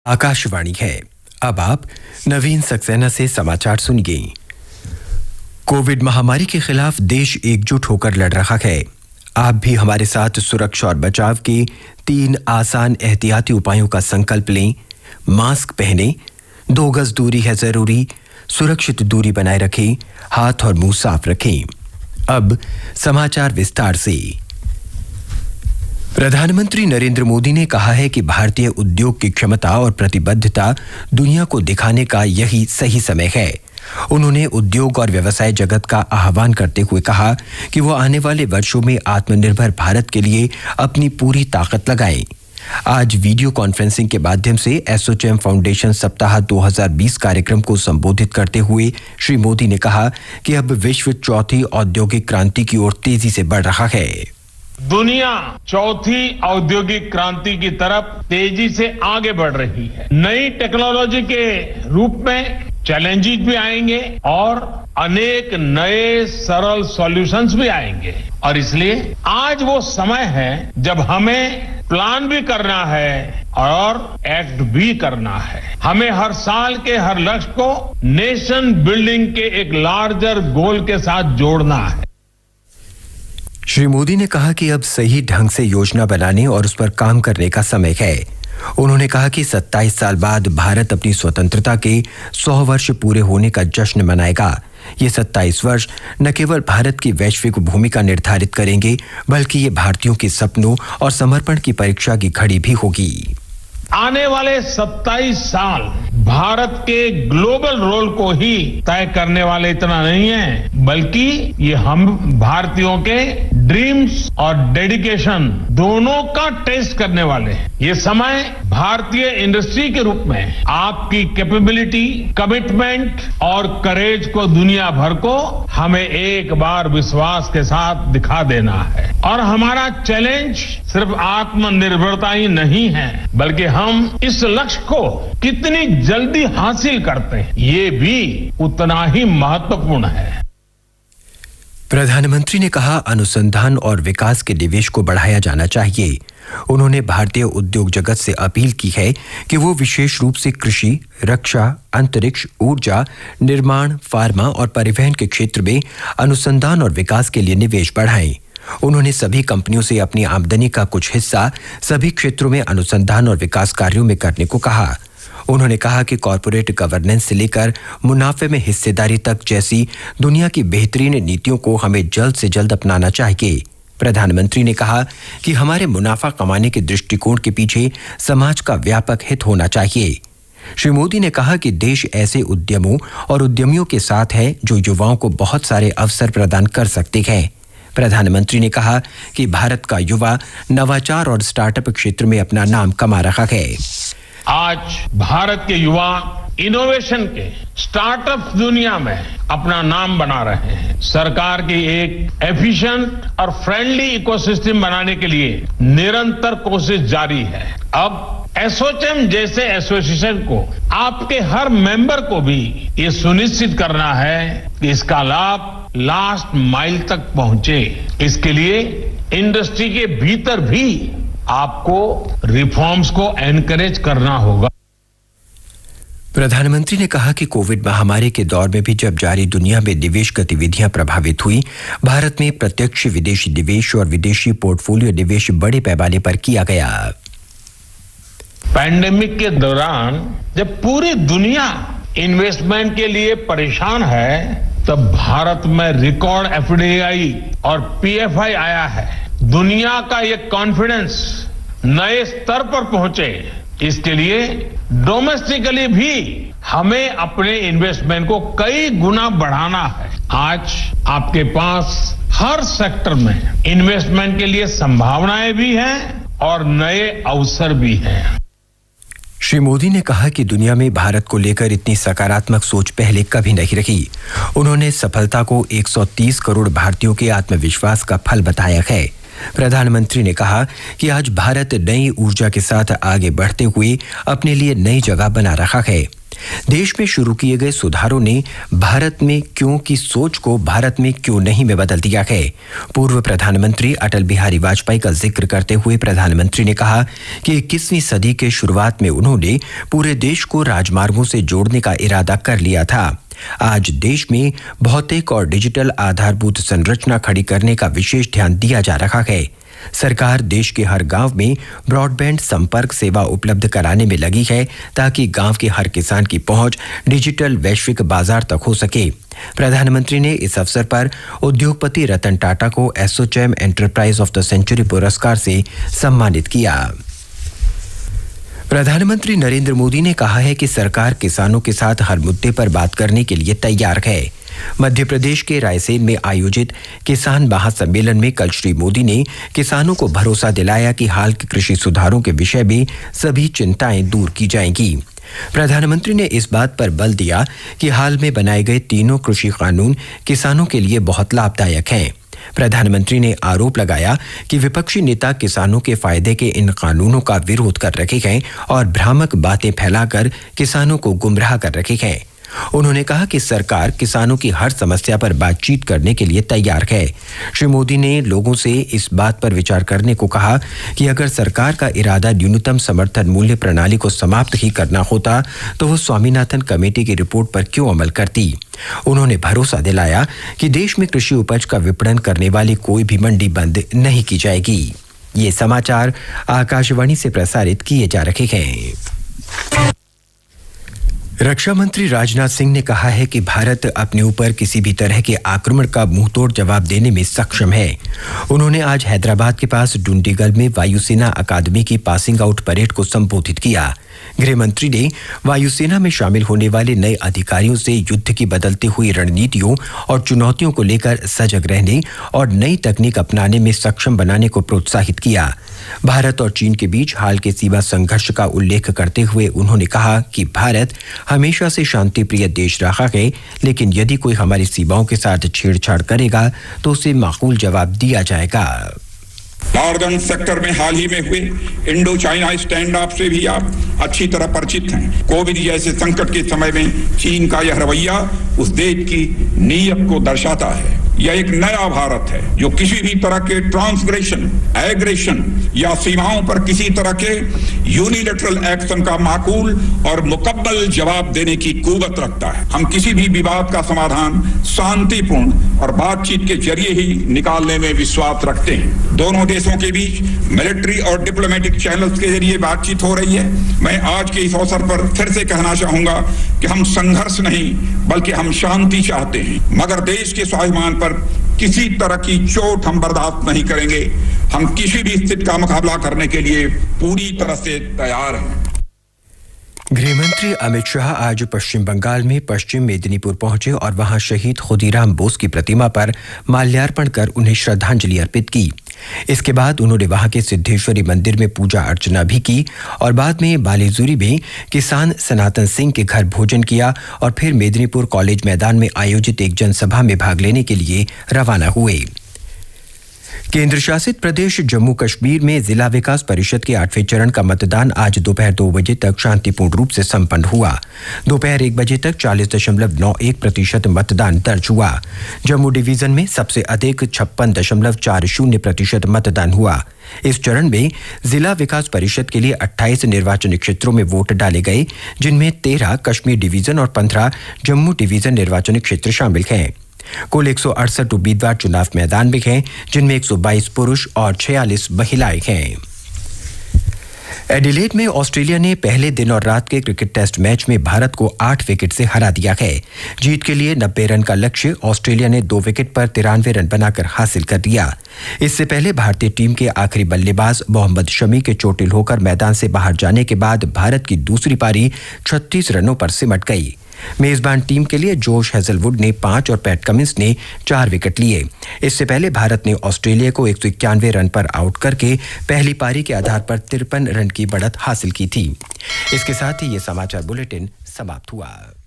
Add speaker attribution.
Speaker 1: आकाशवाणी है। अब आप नवीन सक्सेना से समाचार सुनिए। कोविड महामारी के खिलाफ देश एकजुट होकर लड़ रहा है। आप भी हमारे साथ सुरक्षा और बचाव के 3 आसान एहतियाती उपायों का संकल्प लें। मास्क पहनें, 2 गज दूरी है जरूरी, सुरक्षित दूरी बनाए रखें, हाथ और मुंह साफ रखें। अब समाचार विस्तार से। प्रधानमंत्री नरेंद्र मोदी ने कहा है कि भारतीय उद्योग की क्षमता और प्रतिबद्धता दुनिया को दिखाने का यही सही समय है। उन्होंने उद्योग और व्यवसाय जगत का आह्वान करते हुए कहा कि वो आने वाले वर्षों में आत्मनिर्भर भारत के लिए अपनी पूरी ताकत लगाएं। आज वीडियो कॉन्फ्रेंसिंग के माध्यम से एसोचैम फाउंडेशन सप्ताह 2020 कार्यक्रम को संबोधित करते हुए श्री मोदी ने कहा कि अब विश्व चौथी औद्योगिक क्रांति की ओर तेजी से बढ़ रहा है।
Speaker 2: दुनिया चौथी औद्योगिक क्रांति की तरफ तेजी से आगे बढ़ रही है। नई टेक्नोलॉजी के रूप में चैलेंजेस भी आएंगे और अनेक नए सरल सॉल्यूशंस भी आएंगे और इसलिए आज वो समय है जब हमें प्लान भी करना है और एक्ट भी करना है। हमें हर साल के हर लक्ष्य को नेशन बिल्डिंग के एक लार्जर गोल के साथ जोड़ना है।
Speaker 1: श्री मोदी ने कहा कि अब सही ढंग से योजना बनाने और उस पर काम करने का समय है। उन्होंने कहा कि 27 साल बाद भारत अपनी स्वतंत्रता के 100 वर्ष पूरे होने का जश्न मनाएगा। ये 27 वर्ष न केवल भारत की वैश्विक भूमिका निर्धारित करेंगे, बल्कि ये भारतीयों के सपनों और समर्पण की परीक्षा की घड़ी भी होगी।
Speaker 2: आने वाले 27 साल भारत के ग्लोबल रोल को ही तय करने वाले इतना नहीं है, बल्कि ये हम भारतीयों के ड्रीम्स और डेडिकेशन दोनों का टेस्ट करने वाले हैं। ये समय भारतीय इंडस्ट्री के रूप में आपकी कैपेबिलिटी, कमिटमेंट और करेज को दुनिया भर को हमें एक बार विश्वास के साथ दिखा देना है। और हमारा चैलेंज सिर्फ आत्मनिर्भरता ही नहीं है, बल्कि हम इस लक्ष्य को कितनी जल्दी हासिल करते हैं, ये भी उतना ही महत्वपूर्ण है।
Speaker 1: प्रधानमंत्री ने कहा, अनुसंधान और विकास के निवेश को बढ़ाया जाना चाहिए। उन्होंने भारतीय उद्योग जगत से अपील की है कि वो विशेष रूप से कृषि, रक्षा, अंतरिक्ष, ऊर्जा, निर्माण, फार्मा और परिवहन के क्षेत्र में अनुसंधान और विकास के लिए निवेश बढ़ाएं। उन्होंने सभी कंपनियों से अपनी आमदनी का कुछ हिस्सा सभी क्षेत्रों में अनुसंधान और विकास कार्यों में करने को कहा। उन्होंने कहा कि कॉरपोरेट गवर्नेंस से लेकर मुनाफे में हिस्सेदारी तक जैसी दुनिया की बेहतरीन नीतियों को हमें जल्द से जल्द अपनाना चाहिए। प्रधानमंत्री ने कहा कि हमारे मुनाफा कमाने के दृष्टिकोण के पीछे समाज का व्यापक हित होना चाहिए। श्री मोदी ने कहा कि देश ऐसे उद्यमों और उद्यमियों के साथ है जो युवाओं को बहुत सारे अवसर प्रदान कर सकते हैं। प्रधानमंत्री ने कहा कि भारत का युवा नवाचार और स्टार्टअप क्षेत्र में अपना नाम कमा रहा है।
Speaker 2: आज भारत के युवा इनोवेशन के स्टार्टअप दुनिया में अपना नाम बना रहे हैं। सरकार की एक एफिशिएंट और फ्रेंडली इकोसिस्टम बनाने के लिए निरंतर कोशिश जारी है। अब एसोचैम जैसे एसोसिएशन को आपके हर मेंबर को भी ये सुनिश्चित करना है कि इसका लाभ लास्ट माइल तक पहुंचे। इसके लिए इंडस्ट्री के भीतर भी आपको रिफॉर्म्स को एनकरेज करना होगा।
Speaker 1: प्रधानमंत्री ने कहा कि कोविड महामारी के दौर में भी जब जारी दुनिया में निवेश गतिविधियां प्रभावित हुई, भारत में प्रत्यक्ष विदेशी निवेश और विदेशी पोर्टफोलियो निवेश बड़े पैमाने पर किया गया।
Speaker 2: पैंडेमिक के दौरान जब पूरी दुनिया इन्वेस्टमेंट के लिए परेशान है, तब भारत में रिकॉर्ड एफडीआई और पीएफआई आया है। दुनिया का ये कॉन्फिडेंस नए स्तर पर पहुंचे, इसके लिए डोमेस्टिकली भी हमें अपने इन्वेस्टमेंट को कई गुना बढ़ाना है। आज आपके पास हर सेक्टर में इन्वेस्टमेंट के लिए संभावनाएं भी हैं और नए अवसर भी हैं।
Speaker 1: श्री मोदी ने कहा कि दुनिया में भारत को लेकर इतनी सकारात्मक सोच पहले कभी नहीं रही। उन्होंने सफलता को 130 करोड़ भारतीयों के आत्मविश्वास का फल बताया है। प्रधानमंत्री ने कहा कि आज भारत नई ऊर्जा के साथ आगे बढ़ते हुए अपने लिए नई जगह बना रहा है। देश में शुरू किए गए सुधारों ने भारत में क्यों की सोच को भारत में क्यों नहीं में बदल दिया है। पूर्व प्रधानमंत्री अटल बिहारी वाजपेयी का जिक्र करते हुए प्रधानमंत्री ने कहा कि 21वीं सदी के शुरुआत में उन्होंने पूरे देश को राजमार्गों से जोड़ने का इरादा कर लिया था। आज देश में भौतिक और डिजिटल आधारभूत संरचना खड़ी करने का विशेष ध्यान दिया जा रहा है। सरकार देश के हर गांव में ब्रॉडबैंड संपर्क सेवा उपलब्ध कराने में लगी है ताकि गांव के हर किसान की पहुंच डिजिटल वैश्विक बाजार तक हो सके। प्रधानमंत्री ने इस अवसर पर उद्योगपति रतन टाटा को ASSOCHAM enterprise of the century पुरस्कार से सम्मानित किया। प्रधानमंत्री नरेंद्र मोदी ने कहा है कि सरकार किसानों के साथ हर मुद्दे पर बात करने के लिए तैयार है। मध्य प्रदेश के रायसेन में आयोजित किसान महासम्मेलन में कल श्री मोदी ने किसानों को भरोसा दिलाया कि हाल के कृषि सुधारों के विषय में सभी चिंताएं दूर की जाएंगी। प्रधानमंत्री ने इस बात पर बल दिया कि हाल में बनाए गए तीनों कृषि कानून किसानों के लिए बहुत लाभदायक हैं। प्रधानमंत्री ने आरोप लगाया कि विपक्षी नेता किसानों के फायदे के इन कानूनों का विरोध कर रहे हैं और भ्रामक बातें फैलाकर किसानों को गुमराह कर रहे हैं। उन्होंने कहा कि सरकार किसानों की हर समस्या पर बातचीत करने के लिए तैयार है। श्री मोदी ने लोगों से इस बात पर विचार करने को कहा कि अगर सरकार का इरादा न्यूनतम समर्थन मूल्य प्रणाली को समाप्त ही करना होता तो वो स्वामीनाथन कमेटी की रिपोर्ट पर क्यों अमल करती। उन्होंने भरोसा दिलाया कि देश में कृषि उपज का विपणन करने वाली कोई भी मंडी बंद नहीं की जाएगी। ये समाचार आकाशवाणी से प्रसारित किए जा रहे हैं। रक्षा मंत्री राजनाथ सिंह ने कहा है कि भारत अपने ऊपर किसी भी तरह के आक्रमण का मुंहतोड़ जवाब देने में सक्षम है। उन्होंने आज हैदराबाद के पास डुंडीगल में वायुसेना अकादमी की पासिंग आउट परेड को संबोधित किया। गृह मंत्री ने वायुसेना में शामिल होने वाले नए अधिकारियों से युद्ध की बदलती हुई रणनीतियों और चुनौतियों को लेकर सजग रहने और नई तकनीक अपनाने में सक्षम बनाने को प्रोत्साहित किया। भारत और चीन के बीच हाल के सीमा संघर्ष का उल्लेख करते हुए उन्होंने कहा कि भारत हमेशा से शांतिप्रिय देश रहा है, लेकिन यदि कोई हमारी सीमाओं के साथ छेड़छाड़ करेगा तो उसे माकूल जवाब दिया जाएगा।
Speaker 3: नॉर्दर्न सेक्टर में हाल ही में हुए इंडो चाइना स्टैंड ऑफ से भी आप अच्छी तरह परिचित हैं। कोविड जैसे संकट के समय में चीन का यह रवैया उस देश की नीयत को दर्शाता है। यह एक नया भारत है जो किसी भी तरह के ट्रांसग्रेशन, एग्रेशन या सीमाओं पर किसी तरह के यूनिलैटरल एक्शन का माकूल और मुकम्मल जवाब देने की कुव्वत रखता है। हम किसी भी विवाद का समाधान शांतिपूर्ण और बातचीत के जरिए ही निकालने में विश्वास रखते हैं। दोनों देशों के बीच मिलिट्री और डिप्लोमेटिक चैनल्स के जरिए बातचीत हो रही है। मैं आज के इस अवसर पर फिर से कहना चाहूंगा कि हम संघर्ष नहीं बल्कि हम शांति चाहते हैं, मगर देश के स्वाभिमान पर किसी तरह की चोट हम बर्दाश्त नहीं करेंगे। हम किसी भी स्थिति का मुकाबला करने के लिए पूरी तरह से तैयार हैं।
Speaker 1: गृहमंत्री अमित शाह आज पश्चिम बंगाल में पश्चिम मेदिनीपुर पहुंचे और वहां शहीद खुदीराम बोस की प्रतिमा पर माल्यार्पण कर उन्हें श्रद्धांजलि अर्पित की। इसके बाद उन्होंने वहां के सिद्धेश्वरी मंदिर में पूजा अर्चना भी की और बाद में बालेजुरी में किसान सनातन सिंह के घर भोजन किया और फिर मेदिनीपुर कॉलेज मैदान में आयोजित एक जनसभा में भाग लेने के लिए रवाना हुए। केंद्र शासित प्रदेश जम्मू कश्मीर में जिला विकास परिषद के 8वें चरण का मतदान आज दोपहर 2 बजे तक शांतिपूर्ण रूप से संपन्न हुआ। दोपहर 1 बजे तक 40.91% मतदान दर्ज हुआ। जम्मू डिवीजन में सबसे अधिक 56.40% मतदान हुआ। इस चरण में जिला विकास परिषद के लिए 28 निर्वाचन क्षेत्रों में वोट डाले गए, जिनमें 13 कश्मीर डिवीजन और 15 जम्मू डिवीजन निर्वाचन क्षेत्र शामिल हैं। कुल 168 उम्मीदवार चुनाव मैदान में हैं, जिनमें 122 पुरुष और 46 महिलाएं हैं। एडिलेड में ऑस्ट्रेलिया ने पहले दिन और रात के क्रिकेट टेस्ट मैच में भारत को 8 विकेट से हरा दिया है। जीत के लिए 90 रन का लक्ष्य ऑस्ट्रेलिया ने 2 विकेट पर 93 रन बनाकर हासिल कर दिया। इससे पहले भारतीय टीम के आखिरी बल्लेबाज मोहम्मद शमी के चोटिल होकर मैदान से बाहर जाने के बाद भारत की दूसरी पारी 36 रनों पर सिमट गई। मेजबान टीम के लिए जोश हेजलवुड ने 5 और पैट कमिंस ने 4 विकेट लिए। इससे पहले भारत ने ऑस्ट्रेलिया को 191 रन पर आउट करके पहली पारी के आधार पर 53 रन की बढ़त हासिल की थी। इसके साथ ही ये समाचार बुलेटिन समाप्त हुआ।